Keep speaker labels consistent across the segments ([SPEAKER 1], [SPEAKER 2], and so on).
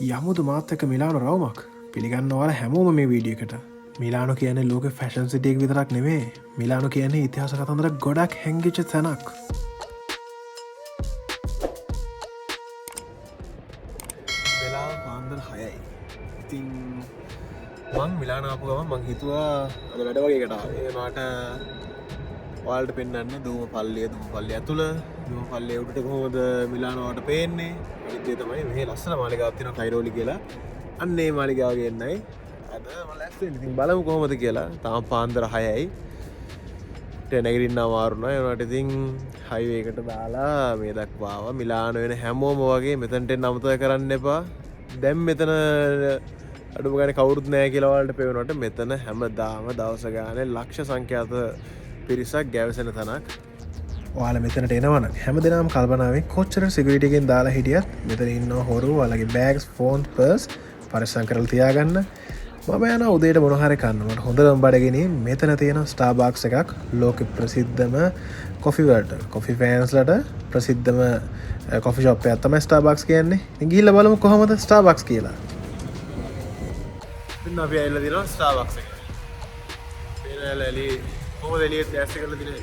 [SPEAKER 1] යමුදු මාත් එක්ක මිලානෝ රවුමක් පිළිගන්න ඔයාලා හැමෝම මේ වීඩියෝ එකට. මිලානෝ කියන්නේ ලෝකේ ෆැෂන් සිටි එක විතරක් නෙමෙයි. මිලානෝ කියන්නේ ඉතිහාස කතන්දර ගොඩක් හැංගිච්ච තැනක්. වෙලාව පාන්දර 6යි. ඉතින් මං මිලානෝ ආපු ගමන් මං හිතුවා අද වැඩ වගේ එකට ආවේ. මට ඔයාලට පෙන්වන්න දූම පල්ලිය ඇතුළ දූම පල්ලිය උඩට කොහොමද මිලානෝට පේන්නේ. අනිත් දේ තමයි මේ ලස්සන මාලිගාවක් තියෙනවා කයිරෝලි කියලා. අන්න ඒ මාලිගාව ගෙන්නයි අද මම ලෑස්ති වෙන්නේ. ඉතින් බලමු කොහොමද කියලා. තාම පාන්දර 6යි. නැගිටින්න අමාරු නෑ. ඒ වුණාට ඉතින් හයිවේ එකට දාලා මේ දක්වා ආවා. මිලානෝ වෙන හැමෝම වගේ මෙතනට එන්න අමතක කරන්න එපා. දැන් මෙතන අඩුම ගානේ කවුරුත් නැහැ කියලා වලට පේනකොට මෙතන හැමදාම දවස ගානේ ලක්ෂ සංඛ්‍යාත පිරිසක් ගැවසෙන තැනක්. ඔයාලා මෙතනට එනවනම් හැමදෙනාම කල්පනාවෙන් කොච්චර සිකියුරිටි එකෙන් දාලා හිටියත් මෙතන ඉන්න හොරු ඔයාලගේ බෑග්ස් ෆෝන් පර්ස් පරිස්සම් කරලා තියාගන්න. මම යනවා උදේට මොන හරි කන්න. මට හොඳම බඩගිනි මෙතන තියෙන ස්ටාර්බක්ස් එකක් ලෝකෙ ප්‍රසිද්ධම කොෆි වලට කොෆි ෆෑන්ස්ලට ප්‍රසිද්ධම කොෆි ෂොප් එකක් තමයි ස්ටාර්බක්ස් කියන්නේ. ඉතින් ගිහිල්ලා බලමු කොහොමද ස්ටාර්බක්ස් කියලා. ඉතින් අපි ඇවිල්ලා දිනවා ස්ටාර්බක්ස් එකට. පේනලලි කොහොමද එළියට ඇස්ස කරලා දිනේ.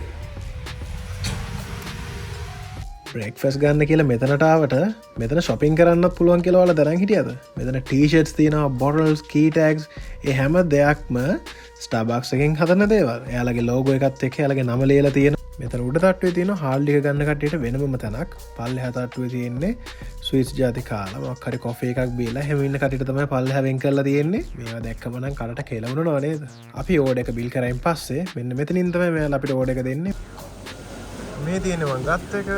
[SPEAKER 1] බ්‍රේක්ෆාස්ට් ගන්න කියලා මෙතනට ආවට මෙතන shopping කරන්නත් පුළුවන් කියලා ඔයාලා දැනන් හිටියද? මෙතන t-shirts තියෙනවා, bottles, key tags, ඒ හැම දෙයක්ම Starbucks එකෙන් හදන දේවල්. එයාලගේ logo එකත් එක්ක එයාලගේ නම ලියලා තියෙනවා. මෙතන උඩ තට්ටුවේ තියෙනවා හාල් එක ගන්න කට්ටියට වෙනම තැනක්. පල්ලෙහා තට්ටුවේ තියෙන්නේ ස්විස් ජාති කාලා මොකක් හරි කොෆි එකක් බීලා හැම ඉන්න කට්ටියට තමයි පල්ලෙහා වෙන් කරලා තියෙන්නේ. මේවා දැක්කම නම් කනට කෙලවුණා නේද? අපි ඕඩර් එක බිල් කරයින් පස්සේ මෙන්න මෙතනින් තමයි මෙයාලා අපිට ඕඩර් එක දෙන්නේ. මේ තියෙන්නේ මං ගත්ත එක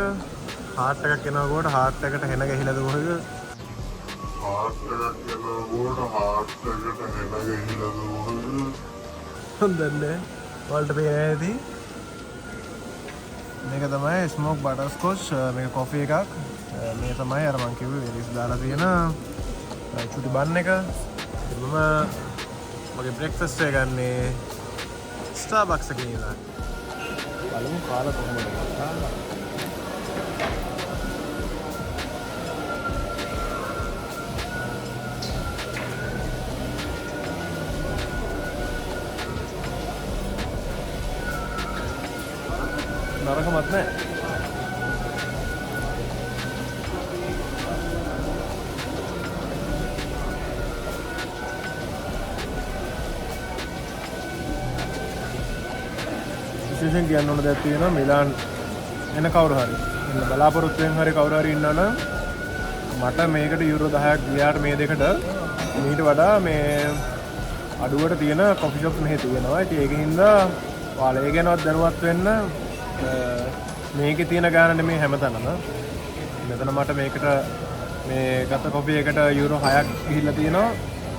[SPEAKER 1] හාට් එකක් එනකොට හාට් එකට හෙන ගහිලාද කොහෙද? හාට් එකක් එනකොට හාට් එකට හෙන ගහිලාද කොහෙද? හොඳන්නේ. වලට පේන්නේ නැති. මේක තමයි ස්මෝක් බටර්ස්කොච් මේක කොෆි එකක්. මේ තමයි අර මං කිව්වේ වෙරිස් දාලා තියෙන චුටි බන් එක. මම මගේ බ්‍රෙක්ෆාස්ට් එක ගන්නේ ස්ටාර්බක්ස් එකේ ඉඳලා. බලමු කාලා කොහොමද කියලා. නරකමත් නෑ. විශේෂයෙන් කියන්න ඕන දෙයක් තියෙනවා මිලාන් එන කවුරු හරි එන්න බලාපොරොත්තුෙන් හරි කවුරු හරි ඉන්නවනම් මට මේකට යුරෝ 10ක් ගියාට මේ දෙකට මීට වඩා මේ අඩුවට තියෙන කොෆි ෂොප්ස් මෙහෙ තියෙනවා. ඉතින් ඒකින් හින්දා ඔයාලා ඒ ගැනවත් දැනුවත් වෙන්න. මේකේ තියෙන ගාන නෙමෙයි හැමතැනම. මෙතන මට මේකට මේ ගත කොපි එකට යුරෝ 6ක් ගිහිල්ලා තියෙනවා.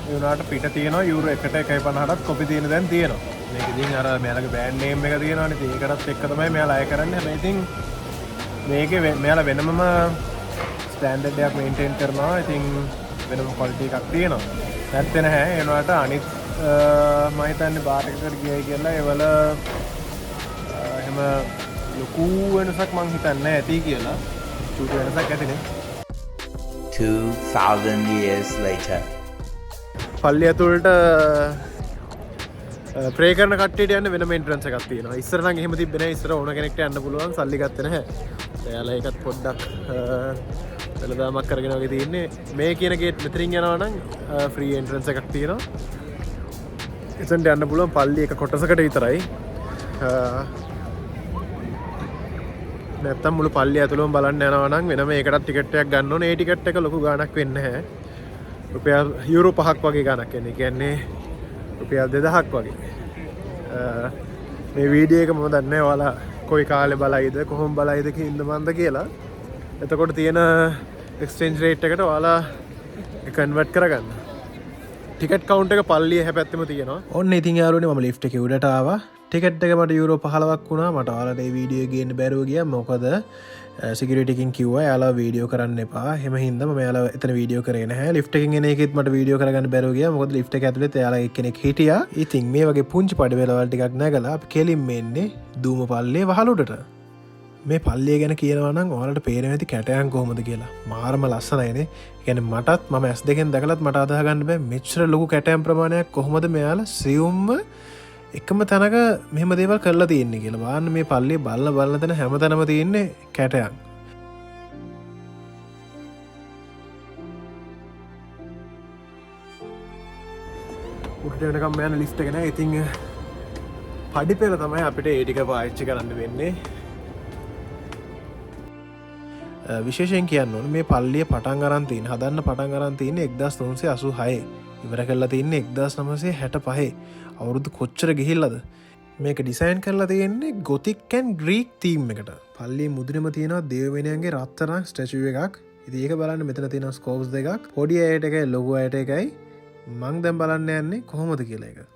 [SPEAKER 1] ඒ වුණාට පිට තියෙනවා යුරෝ 1ට 1.50ටත් කොපි තියෙන දැන් තියෙනවා. මේක ඉතින් අර මෙයාලගේ බ්‍රෑන්ඩ් නේම් එක තියෙනවානේ. ඉතින් ඒකටත් එක්ක තමයි මෙයාලා අය කරන්නේ. හැබැයි ඉතින් මේකේ මෙයාලා වෙනමම ස්ටෑන්ඩඩ් එකක් මේන්ටේන් කරනවා. ඉතින් වෙනම ක්වොලිටි එකක් තියෙනවා. නැත්තේ නැහැ. ඒ වුණාට අනිත් මම හිතන්නේ බාර් එකකට ගියයි කියලා ඒවල එහෙම ලොකු වෙනසක් මං හිතන්නේ ඇති කියලා. චූටි වෙනසක් ඇතිනේ.
[SPEAKER 2] 2000 years later.
[SPEAKER 1] පල්ලිය ඇතුළට ප්‍රේ කරන කට්ටියට යන්න වෙනම එන්ට්‍රන්ස් එකක් තියෙනවා. ඉස්සර නම් එහෙම තිබ්බේ නැහැ. ඉස්සර ඕන කෙනෙක්ට යන්න පුළුවන්. සල්ලි ගත්තේ නැහැ. එයාලා ඒකත් පොඩ්ඩක් වෙලදාමක් කරගෙන වගේ තියෙන්නේ. මේ කියන ගේට් මෙතනින් යනවා නම් ෆ්‍රී එන්ට්‍රන්ස් එකක් තියෙනවා. එතනට යන්න පුළුවන් පල්ලි එක කොටසකට විතරයි. නැත්තම් මුළු පල්ලිය ඇතුළම බලන්න යනවා නම් වෙනම ඒකටත් ටිකට් එකක් ගන්න ඕනේ. ඒ ටිකට් එක ලොකු ගාණක් වෙන්නේ නැහැ. රුපියල් යුරෝ 5ක් වගේ ගාණක් එන්නේ. කියන්නේ රුපියල් 2000ක් වගේ. මේ වීඩියෝ එක මම දන්නේ නැහැ ඔයාලා කොයි කාලේ බලයිද කොහොම බලයිද කින්දමන්ද කියලා. එතකොට තියෙන එක්ස්චේන්ජ් රේට් එකට ඔයාලා කන්වර්ට් කරගන්න. ටිකට් කවුන්ට් එක පල්ලිය හැපැත්තෙම තියෙනවා. ඔන්න ඉතින් යාළුවනේ මම ලිෆ්ට් එකේ උඩට ආවා. ටිකට් එක මට යුරෝ 15ක් වුණා. මට ඔයාලට මේ වීඩියෝ එක ගේන්න බැරුව ගියා. මොකද සිකියුරිටි එකකින් කිව්වා එයාලා වීඩියෝ කරන්න එපා. එහෙම හින්දා මම එයාලා එතන වීඩියෝ කරේ නැහැ. ලිෆ්ට් එකකින් එන එකෙත් මට වීඩියෝ කරගන්න බැරුව ගියා. මොකද ලිෆ්ට් එක ඇතුළේ එයාලා එක්කෙනෙක් හිටියා. ඉතින් මේ වගේ පුංචි පඩවැලවල් ටිකක් නැගලා අපි කෙලින්ම එන්නේ දූම පල්ලේ වහල උඩට. මේ පල්ලිය ගැන කියනවා නම් ඔයාලට පේනවා ඇති කැටයන් කොහොමද කියලා. මාරම ලස්සනයිනේ. කියන්නේ මටත් මම S2 දැකලත් මට අදහ ගන්න බෑ මෙච්චර ලොකු කැටයන් ප්‍රමාණයක් කොහොමද මෙයාලා සියුම්ම එකම තැනක මෙහෙම දේවල් කරලා තියෙන්නේ කියලා. බලන්න මේ පල්ලිය බලන තැන හැමතැනම තියෙන්නේ කැටයන්. උඩට යනකම් යන ලිෆ්ට් එක නෑ. ඉතින් පඩිපෙළ තමයි අපිට ඒ ටික පාවිච්චි කරන්න වෙන්නේ. විශේෂයෙන් කියන්න ඕනේ මේ පල්ලිය පටන් අරන් තියෙන හදන්න පටන් අරන් තියෙන්නේ 1386 ඉවර කරලා තියෙන්නේ 1965 අවුරුදු කොච්චර ගිහිල්ලාද මේක ඩිසයින් කරලා තියෙන්නේ ගොතික් ඇන්ඩ් ග්‍රීක් තීම් එකට. පල්ලියේ මුදුනේම තියෙනවා දේවවෙනයන්ගේ රත්තරන් ස්ටැචු එකක්. ඉතින් ඒක බලන්න මෙතන තියෙනවා ස්කෝප්ස් දෙකක්. පොඩි අයට එකයි ලොකු අයට එකයි. මං දැන් බලන්න යන්නේ කොහොමද කියලා එක.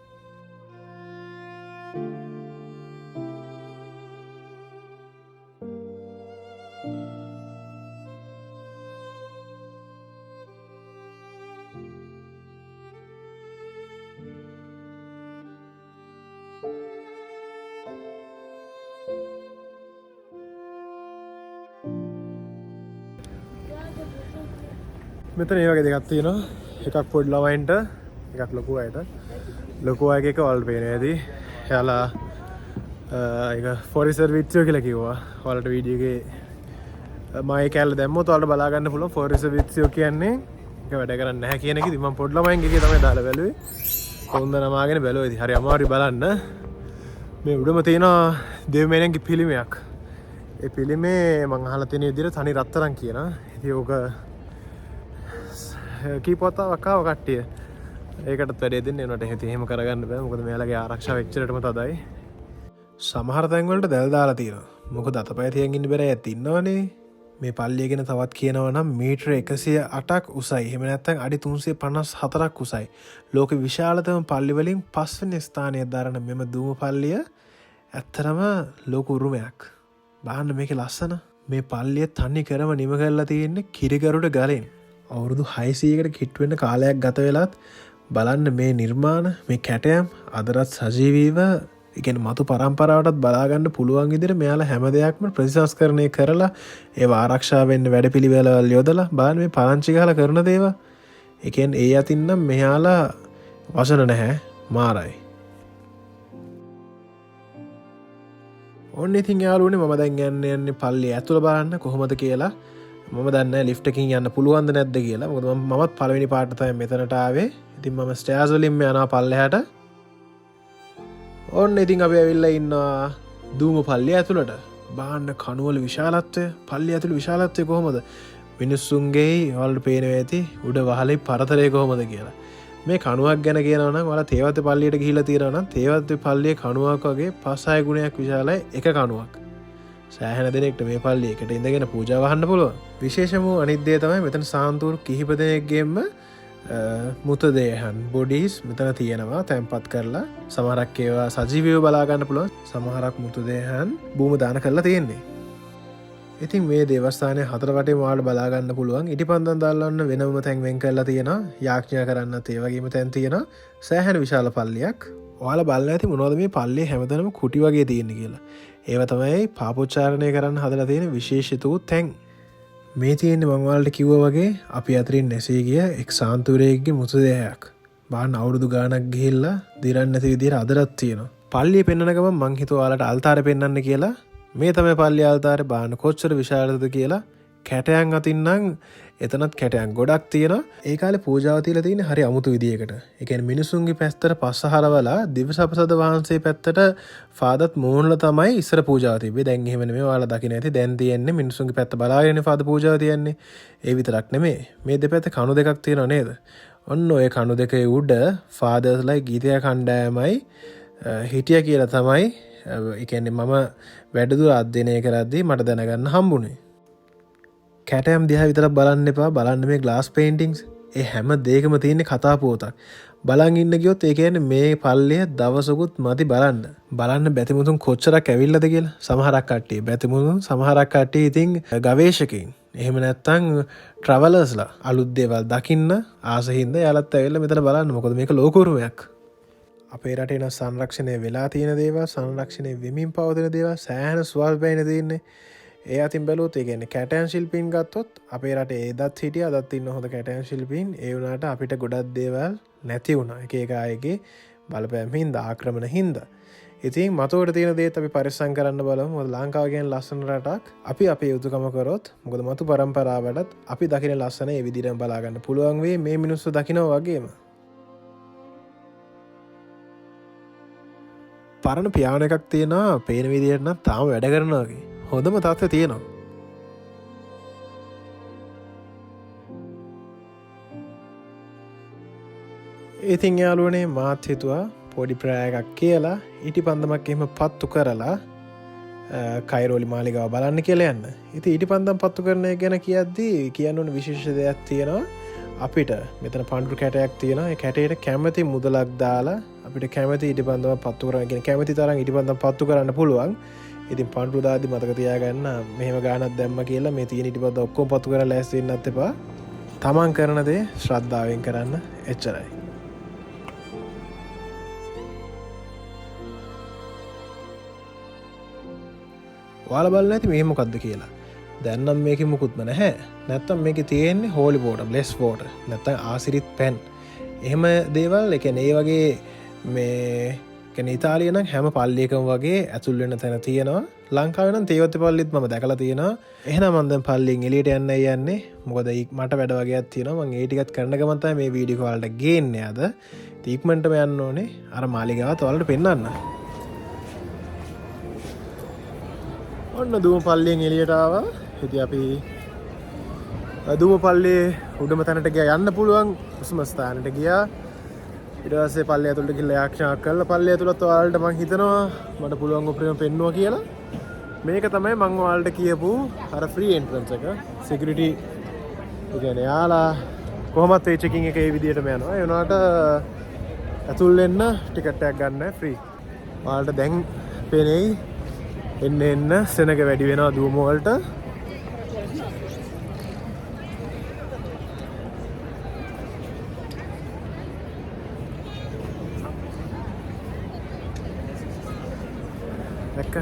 [SPEAKER 1] මෙතන ඒ වගේ දෙකක් තියෙනවා. එකක් පොඩි ළමයින්ට එකක් ලොකු අයට. ලොකු අයගේ එක ඔයාලට පේනවා ඇති. එයාලා ඒක ෆොරිසර් විත්සියෝ කියලා කිව්වා. ඔයාලට වීඩියෝ එකේ මම ඒ කැලේ දැම්මොත් ඔයාලට බලා ගන්න පුළුවන් ෆොරිසර් විත්සියෝ කියන්නේ ඒක වැඩ කරන්නේ නැහැ කියන එක. ඉතින් මම පොඩි ළමයින්ගේ එකේ තමයි දාලා බැලුවේ. කොන්ද නමාගෙන බැලුවා. ඉතින් හරි අමාරුයි බලන්න. මේ උඩම තියෙනවා දේවමෙනියන්ගේ පිළිමයක්. ඒ පිළිමේ මම අහලා තියෙන විදිහට තනි රත්තරන් කියනවා. ඉතින් ඕක කීපවතාවක් ආව කට්ටිය. ඒකටත් වැඩේ දෙන්නේ නට එහෙම කරගන්න බෑ. මොකද මෙයාලගේ ආරක්ෂාව එච්චරටම තදයි. සමහර තැන් වලට දැල් දාලා තියෙනවා. මොකද අතපය තියන් ඉන්න බැරි ඇත් ඉන්නවනේ. මේ පල්ලිය ගැන තවත් කියනවා නම් මීටර 108ක් උසයි. එහෙම නැත්නම් අඩි 354ක් උසයි. ලෝකේ විශාලතම පල්ලි වලින් 5 වෙනි ස්ථානය දරන මෙම දුම පල්ලිය ඇත්තරම ලෝක උරුමයක්. බලන්න මේකේ ලස්සන. මේ පල්ලිය තනි කරම නිම කරලා තියෙන්නේ කිරිගරුඩ ගලෙන්. අවුරුදු 600කට කිට් වෙන්න කාලයක් ගත වෙලත් බලන්න මේ නිර්මාණ මේ කැටයම් අදටත් සජීවීව ඉගෙන මතු පරම්පරාවටත් බලා ගන්න පුළුවන් විදිහට මෙයාලා හැම දෙයක්ම ප්‍රතිසංස්කරණය කරලා ඒව ආරක්ෂා වෙන්න වැඩපිළිවෙළවල් යොදලා බලන්න මේ පරංචි ගහලා කරන දේවල්. ඒ කියන්නේ ඒ අතින් නම් මෙයාලා වසන නැහැ මාරයි. ඔන්න ඉතින් යාළුවනේ මම දැන් යන්නේ පල්ලිය ඇතුළ බලන්න කොහොමද කියලා. මම දන්නේ ලිෆ්ට් එකකින් යන්න පුළුවන්ද නැද්ද කියලා. මොකද මමත් පළවෙනි පාට තමයි මෙතනට ආවේ. ඉතින් මම ස්ටෑර්ස් වලින් යනවා පල්ලෙහාට. ඔන්න ඉතින් අපි ඇවිල්ලා ඉන්නවා දුම පල්ලිය ඇතුළට. බාන්න කණුවල විශාලත්වය, පල්ලිය ඇතුළේ විශාලත්වය කොහොමද? මිනිස්සුන්ගේ ඔයාලට පේනවා ඇති උඩ වහලේ පරතරය කොහොමද කියලා. මේ කණුවක් ගැන කියනවා නම් ඔයාලා තේවත්තේ පල්ලියට ගිහිල්ලා තියෙනවා නම් තේවත්තේ පල්ලියේ කණුවක් වගේ 5-6 ගුණයක් විශාලයි එක කණුවක්. සෑහෙන දෙනෙක්ට මේ පල්ලිය එකට ඉඳගෙන පූජා වහන්න පුළුවන්. විශේෂම අනිත් දේ තමයි මෙතන සාන්තුරු කිහිප දෙනෙක්ගෙම මුතදේහන් බොඩීස් මෙතන තියෙනවා තැන්පත් කරලා. සමහරක් ඒවා සජීවීව බලා ගන්න පුළුවන්. සමහරක් මුතදේහන් භූම දාන කරලා තියෙන්නේ. ඉතින් මේ දේවස්ථානයේ හතර වටේම ඔයාලට බලා ගන්න පුළුවන්. ඉටිපන්දම් දාලන්න වෙනම තැන් වෙන් කරලා තියෙනවා. යාඥා කරන්නත් ඒ වගේම තැන් තියෙනවා. සෑහෙන විශාල පල්ලියක්. ඔයාලා බලලා ඇති මොනවද මේ පල්ලියේ හැමතැනම කුටි වගේ තියෙන්නේ කියලා. ඒව තමයි පාපොච්චාරණය කරන්න හදලා තියෙන විශේෂිත වූ තැන්. මේ තියෙන්නේ මම ඔයාලට කිව්වා වගේ අපි අතරින් නැසී ගිය එක් සාන්තුරයෙක්ගේ මృతදේහයක්. බාන්න අවුරුදු ගාණක් ගිහිල්ලා දිරන්නේ නැති විදිහට අදටත් තියෙනවා. පල්ලිය පෙන්වන ගමන් මං හිතුවා ඔයාලට අල්තාරේ පෙන්වන්න කියලා. මේ තමයි පල්ලිය අල්තාරේ. බාන්න කොච්චර විශාලද කියලා. කැටයන් අතින් නම් එතනත් කැටයන් ගොඩක් තියෙනවා. ඒ කාලේ පූජාව තියලා තියෙන්නේ හරි අමුතු විදියකට. ඒ කියන්නේ මිනිසුන්ගේ පැත්තට පස්ස හරවලා දිවසපසද වහන්සේ පැත්තට ෆාදත් මූණල තමයි ඉස්සර පූජාව තිබ්බේ. දැන් එහෙම නෙමෙයි. ඔයාලා දකින්න ඇති. දැන් තියෙන්නේ මිනිසුන්ගේ පැත්ත බලාගෙන ෆාද පූජාව තියන්නේ. ඒ විතරක් නෙමෙයි. මේ දෙපැත්තේ කණු දෙකක් තියෙනව නේද? ඔන්න ඔය කණු දෙකේ උඩ ෆාදර්ස්ලා ගීතය කණ්ඩායමයි හිටිය කියලා තමයි ඒ කියන්නේ මම වැඩදුර අධ්‍යයනය කරද්දී මට දැනගන්න හම්බුනේ. කැටයම් දිහා විතරක් බලන්න එපා. බලන්න මේ ග්ලාස් පේන්ටිංස්. ඒ හැම දෙයකම තියෙන කතා පුවතක්. බලන් ඉන්න ගියොත් ඒ කියන්නේ මේ පල්ලිය දවසකුත් මදි බලන්න. බලන්න බැතිමුතුන් කොච්චරක් ඇවිල්ලාද කියලා. සමහරක් කට්ටිය බැතිමුතුන්, සමහරක් කට්ටිය ඉතින් ගවේෂකයින්. එහෙම නැත්නම් ට්‍රැවලර්ස්ලා අලුත් දේවල් දකින්න ආස හින්දා යාලත් ඇවිල්ලා මෙතන බලන්න. මොකද මේක ලෝක උරුමයක්. අපේ රටේන සංරක්ෂණය වෙලා තියෙන දේවල් සංරක්ෂණය වෙමින් පවතින දේවල් සෑහෙන ස්වල්පයින තියන්නේ ඒ අතින් බැලුවොත් ඒ කියන්නේ කැටයන් ශිල්පීන් ගත්තොත් අපේ රටේ ඒදත් හිටිය අදත් ඉන්න හොඳ කැටයන් ශිල්පීන් ඒ වුණාට අපිට ගොඩක් දේවල් නැති වුණා එක එක අයගේ බලපෑම් හින්දා ආක්‍රමණ හින්දා ඉතින් මතුවට තියෙන දේත් අපි පරිස්සම් කරන්න බලමු. මොකද ලංකාව කියන්නේ ලස්සන රටක්. අපි අපේ යුතුයකම කරොත් මොකද මතු පරම්පරාවටත් අපි දකින ලස්සන ඒ විදිහටම බලා ගන්න පුළුවන් වෙයි මේ මිනිස්සු දකිනවා වගේම. පරණ පියානෝ එකක් තියෙනවා පේන විදිහට නම් තාම වැඩ කරනවා වගේ. හොඳම තත්ත්වය තියෙනවා. ඉතින් යාළුවනේ මාත් හිතුවා පොඩි ප්‍රෑයක් කියලා ඊටි පන්දමක් එහෙම පත්තු කරලා කයිරෝලි මාලිගාව බලන්න කියලා යන්න. ඉතින් ඊටි පන්දම් පත්තු කරන එක ගැන කියද්දී කියන්න ඕන විශේෂ දෙයක් තියෙනවා. අපිට මෙතන පඳුරු කැටයක් තියෙනවා. ඒ කැටේට කැමැති මුදලක් දාලා අපිට කැමැති ඊටි පන්දම පත්තු කරන්න කියන කැමැති තරම් ඊටි පන්දම් පත්තු කරන්න පුළුවන්. ඉතින් පඳුරු දාද්දි මතක තියාගන්න මෙහෙම ගානක් දැම්ම කියලා මේ තියෙන ඊටි පන්දම් ඔක්කොම පත්තු කරලා ලෑස්ති වෙන්නත් එපා. තමන් කරන දේ ශ්‍රද්ධාවෙන් කරන්න එච්චරයි. ඔයාලා බලන්න ඇති මේ මොකක්ද කියලා. දැන් නම් මේකේ මුකුත්ම නැහැ. නැත්තම් මේකේ තියෙන්නේ හෝලි වෝටර්, බ්ලෙස් වෝටර්, නැත්තම් ආසිරිත් පැන්. එහෙම දේවල් ඒ කියන්නේ ඒ වගේ මේ කියන්නේ ඉතාලිය නම් හැම පල්ලියකම වගේ ඇතුල් වෙන තැන තියෙනවා. ලංකාවේ නම් තේවත්ත පල්ලිත් මම දැකලා තියෙනවා. එහෙනම් මම දැන් පල්ලියෙන් එළියට යන්නේ. මොකද මට වැඩ වගේක් තියෙනවා. මම ඒ ටිකත් කරන ගමන් තමයි මේ වීඩියෝ වලට ගේන්නේ අද. ඉක්මනටම යන්න ඕනේ. අර මාලිගාවත් ඔයාලට පෙන්නන්න. ඔන්න දුම පල්ලියෙන් එළියට ආවා. ඉතින් අපි දුම පල්ලියේ උඩම තැනට ගියා යන්න පුළුවන් උසම ස්ථානට ගියා. ඊට පස්සේ පල්ලිය ඇතුළට ගිහලා ආරක්ෂා කරලා පල්ලිය ඇතුළත් ඔයාලට මම හිතනවා මට පුළුවන් උපරිම පෙන්නවා කියලා. මේක තමයි මම ඔයාලට කියපු අර ෆ්‍රී එන්ට්‍රන්ස් එක. සිකියුරිටි ඒ කියන්නේ යාලා කොහොමත් ඒ චෙකින් එක ඒ විදිහටම යනවා. ඒ වුණාට ඇතුල් වෙන්න ටිකට් එකක් ගන්න ෆ්‍රී. ඔයාලට දැන් පේන්නේ එන්න සෙනග වැඩි වෙනවා Duomo වලට. දැක්ක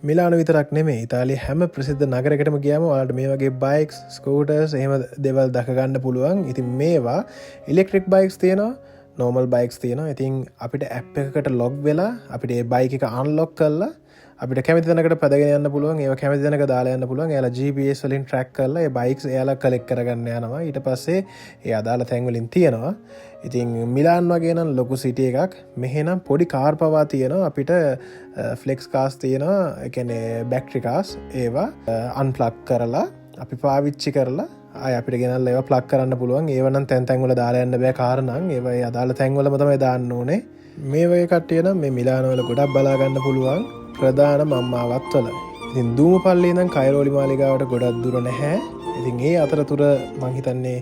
[SPEAKER 1] මිලාන විතරක් නෙමෙයි ඉතාලියේ හැම ප්‍රසිද්ධ නගරයකටම ගියාම ඔයාලට මේ වගේ බයික්ස්, ස්කූටර්ස් එහෙම දේවල් දැක ගන්න පුළුවන්. ඉතින් මේවා ඉලෙක්ට්‍රික් බයික්ස් තියෙනවා, නෝමල් බයික්ස් තියෙනවා. ඉතින් අපිට ඇප් එකකට ලොග් වෙලා අපිට ඒ බයික් එක අන්ලොක් කරලා අපිට කැමති තැනකට පැදගෙන යන්න පුළුවන්. ඒවා කැමති තැනක දාලා යන්න පුළුවන්. එයාලා GPS වලින් ට්‍රැක් කරලා ඒ බයික්ස් එයාලා කලෙක්ට් කරගන්න යනවා. ඊට පස්සේ ඒ අදාළ තැන් වලින් තියෙනවා. ඉතින් මිලාන් වගේ නම් ලොකු සිටි එකක්. මෙහෙනම් පොඩි කාර් පවා තියෙනවා. අපිට ෆ්ලෙක්ස් කාර්ස් තියෙනවා. ඒ කියන්නේ බැටරි කාර්ස්. ඒවා අන්ප්ලග් කරලා අපි පාවිච්චි කරලා ආය අපිට ගෙනල්ලා ඒවා ප්ලග් කරන්න පුළුවන්. ඒව නම් තැන් තැන් වල දාලා යන්න බෑ කාර් නම්. ඒවා ඒ අදාළ තැන් වලම තමයි දාන්න ඕනේ. මේ වගේ කට්ටිය නම් මේ මිලාන වල ගොඩක් බලා ගන්න පුළුවන්. ප්‍රධාන මම්මාවත් වල. ඉතින් දූම පල්ලියේ ඉඳන් කයිරෝලි මාලිගාවට ගොඩක් දුර නැහැ. ඉතින් ඒ අතරතුර මං හිතන්නේ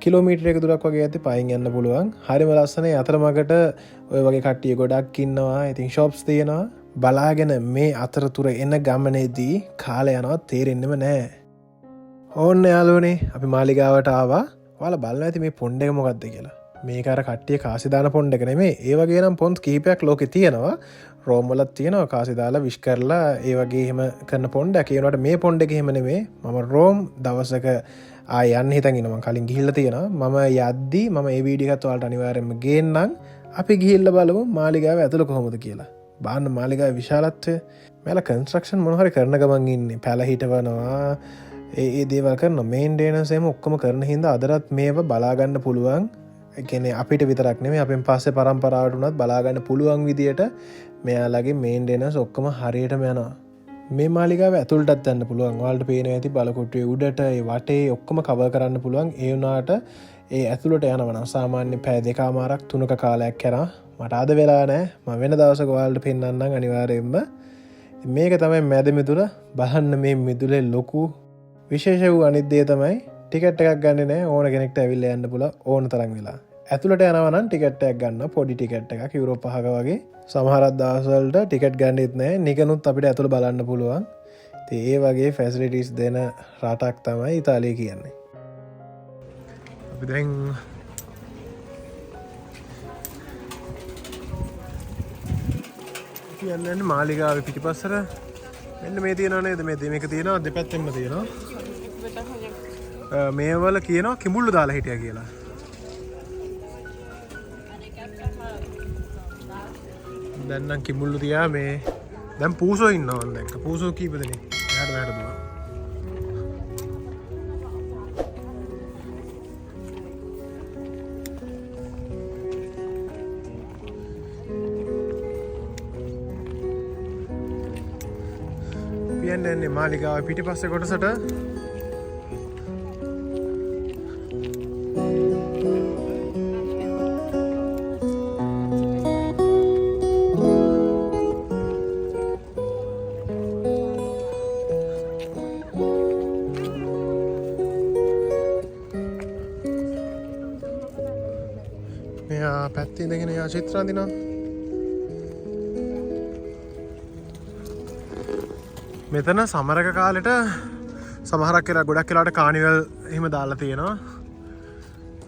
[SPEAKER 1] කිලෝමීටරයක දුරක් වගේ ඇති පයින් යන්න පුළුවන්. හරිම ලස්සනයි. අතරමඟට ඔය වගේ කට්ටිය ගොඩක් ඉන්නවා. ඉතින් shops තියෙනවා. බලාගෙන මේ අතරතුර එන ගමනේදී කාලය යනවා තේරෙන්නෙම නැහැ. ඕන්න යාළුවනේ අපි මාලිගාවට ආවා. ඔයාලා බලන්න ඇති මේ පොණ්ඩ එක මොකක්ද කියලා. මේක අර කට්ටිය කාසි දාන පොණ්ඩ එක නෙමෙයි. ඒ වගේ නම් පොන්ස් කිහිපයක් ලෝකේ තියෙනවා. රෝම් වලත් තියෙනවා කාසි දාලා විශ් කරලා ඒ වගේ එහෙම කරන පොණ්ඩක්. ඒ වුණාට මේ පොණ්ඩ එක එහෙම නෙමෙයි. මම රෝම් දවසක යන්න හිතන් ඉන්නවා. මම කලින් ගිහිල්ලා තියෙනවා. මම යද්දි මම මේ වීඩියෝ එකත් ඔයාලට අනිවාර්යයෙන්ම ගේන්නම්. අපි ගිහිල්ලා බලමු මාලිගාව ඇතුළ කොහොමද කියලා. බාන්න මාලිගාවේ විශාලත්වය. මෙයාලා කන්ස්ට්‍රක්ෂන් මොන හරි කරන ගමන් ඉන්නේ. පැල හිටවනවා. ඒ දේවල් කරන මේන්ටේනන්ස් එහෙම ඔක්කොම කරන හින්දා අදටත් මේව බලා ගන්න පුළුවන්. ඒ කියන්නේ අපිට විතරක් නෙමෙයි අපෙන් පස්සේ පරම්පරාවට උනත් බලා ගන්න පුළුවන් විදියට මෙයාලගේ මේන්ටේනන්ස් ඔක්කොම හරියටම යනවා. මේ මාලිගාව ඇතුළටත් යන්න පුළුවන්. ඔයාලට පේනවා ඇති බලකොටුවේ උඩට ඒ වටේ ඔක්කොම කවර් කරන්න පුළුවන්. ඒ වුණාට ඒ ඇතුළට යනවා නම් සාමාන්‍ය පැය 2කමාරක් 3ක කාලයක් යනවා. මට අද වෙලා නැහැ. මම වෙන දවසක ඔයාලට පෙන්නන්නම් අනිවාර්යයෙන්ම. මේක තමයි මැද මිදුල. බලන්න මේ මිදුලේ ලොකු විශේෂ වූ අනිත් දේ තමයි ටිකට් එකක් ගන්නේ නැහැ. ඕන කෙනෙක්ට ඇවිල්ලා යන්න පුළුවන් ඕන තරම් වෙලා. ඇතුළට යනවා නම් ටිකට් එකක් ගන්න. පොඩි ටිකට් එකක් යුරෝ 5ක වගේ. සමහරක් දවස්වලට ටිකට් ගන්නෙත් නැහැ. නිකනුත් අපිට ඇතුළ බලන්න පුළුවන්. ඉතින් ඒ වගේ ෆැසිලිටිස් දෙන රටක් තමයි ඉතාලිය කියන්නේ. අපි දැන් යන්නේ මාලිගාවේ පිටිපස්සට. මෙන්න මේ තියෙනවා නේද? මේක තියෙනවා දෙපැත්තෙන්ම තියෙනවා. මේවල කියනවා කිඹුල්ලු දාලා හිටියා කියලා. දැන් නම් කිඹුල්ලු තියා මේ දැන් පූසෝ ඉන්නවා මම දැක්ක. පූසෝ කීප දෙනෙක් එහාට මෙහාට දුවනවා. යන්නේ මාලිගාවේ පිටිපස්සේ කොටසට. මෙයා පැත්තේ ඉඳගෙන යා චිත්‍ර අඳිනවා. මෙතන සමරක කාලෙට සමහරක් වෙලා ගොඩක් වෙලාවට කානිවල් එහෙම දාලා තියෙනවා.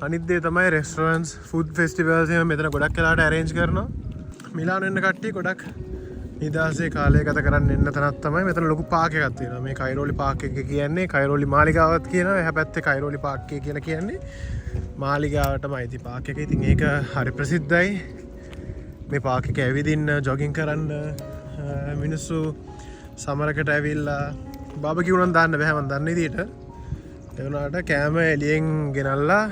[SPEAKER 1] අනිත් දේ තමයි රෙස්ටොරන්ට්ස්, ෆුඩ් ෆෙස්ටිවල්ස් එහෙම මෙතන ගොඩක් වෙලාවට arrange කරනවා. මිලානෝ එන්න කට්ටිය ගොඩක් නිදාසේ කාලය ගත කරන්න එන්න තැනක් තමයි. මෙතන ලොකු පාක් එකක් තියෙනවා. මේ කයිරෝලි පාක් එක කියන්නේ කයිරෝලි මාලිගාවත් කියනවා. එහා පැත්තේ කයිරෝලි පාක් එක කියලා කියන්නේ මාලිගාවටම අයිති පාක් එක. ඉතින් ඒක හරි ප්‍රසිද්ධයි. මේ පාක් එක ඇවිදින්න, ජොගින් කරන්න මිනිස්සු සමරකට ඇවිල්ලා බාබකියු නම් දාන්න බෑ මන් දන්න විදියට. ඒ වුණාට කෑම එළියෙන් ගෙනල්ලා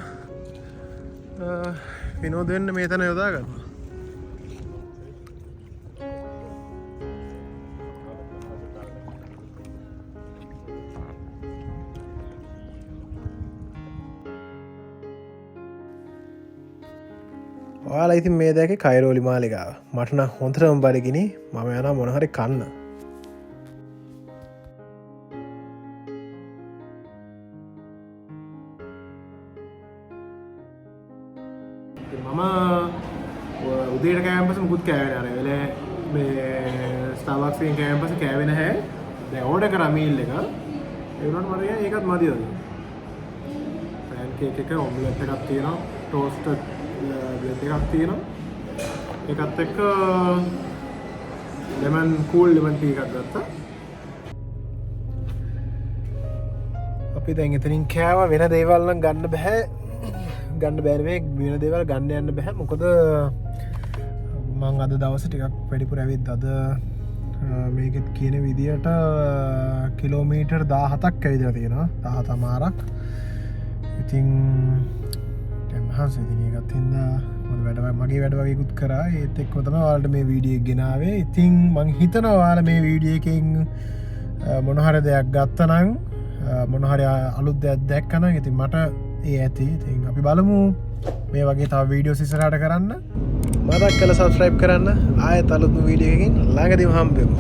[SPEAKER 1] විනෝද වෙන්න මේ තැන යොදා ගන්නවා. ඔයාලා ඉතින් මේ දැකේ කයිරෝලි මාලිගාව. මට නම් හොඳටම බඩගිනි. මම යනවා මොන හරි කන්න. මම උදේට කෑවෙන් පස්සේ මුකුත් කෑවේ නෑ. වෙලේ මේ ස්ටාර්බක්ස් එකෙන් කෑවෙන් පස්සේ කෑවේ නැහැ. දැන් ඕඩර් කරා මීල් එක. ඒ වුණාට මට ඒකත් මදි වගේ. පෑන් කේක් එක, ඔම්ලට් එකක් තියෙනවා, ටෝස්ටර් බ්‍රෙඩ් එකක් තියෙනවා. ඒකත් එක්ක කූල් ලෙමන් ටී එකක් ගත්තා. අපි දැන් එතනින් කෑවා. වෙන දේවල් නම් ගන්න බෑ. ගන්න බැරිවේ වෙන දේවල් ගන්න යන්න බෑ. මොකද මං අද දවසේ ටිකක් වැඩිපුර ඇවිත් අද මේකෙත් කියන විදියට කිලෝමීටර් 17ක් ඇවිදලා තියෙනවා. 17 මාරක්. ඉතින් දැන් මහන්සි ඉතින් ඒකත් හින්දා මගේ වැඩ වගේකුත් කරා. ඒත් එක්කම තමයි ඔයාලට මේ වීඩියෝ එක ගෙනාවේ. ඉතින් මං හිතනවා ඔයාලා මේ වීඩියෝ එකෙන් මොන හරි දෙයක් ගත්තා නම් මොන හරි අලුත් දෙයක් දැක්කා නම් ඉතින් මට ඒ ඇති. ඉතින් අපි බලමු මේ වගේ තව වීඩියෝස් ඉස්සරහට කරන්න. මතක් කරලා subscribe කරන්න. ආයෙත් අලුත් වීඩියෝ එකකින් ළඟදීම හම්බෙමු.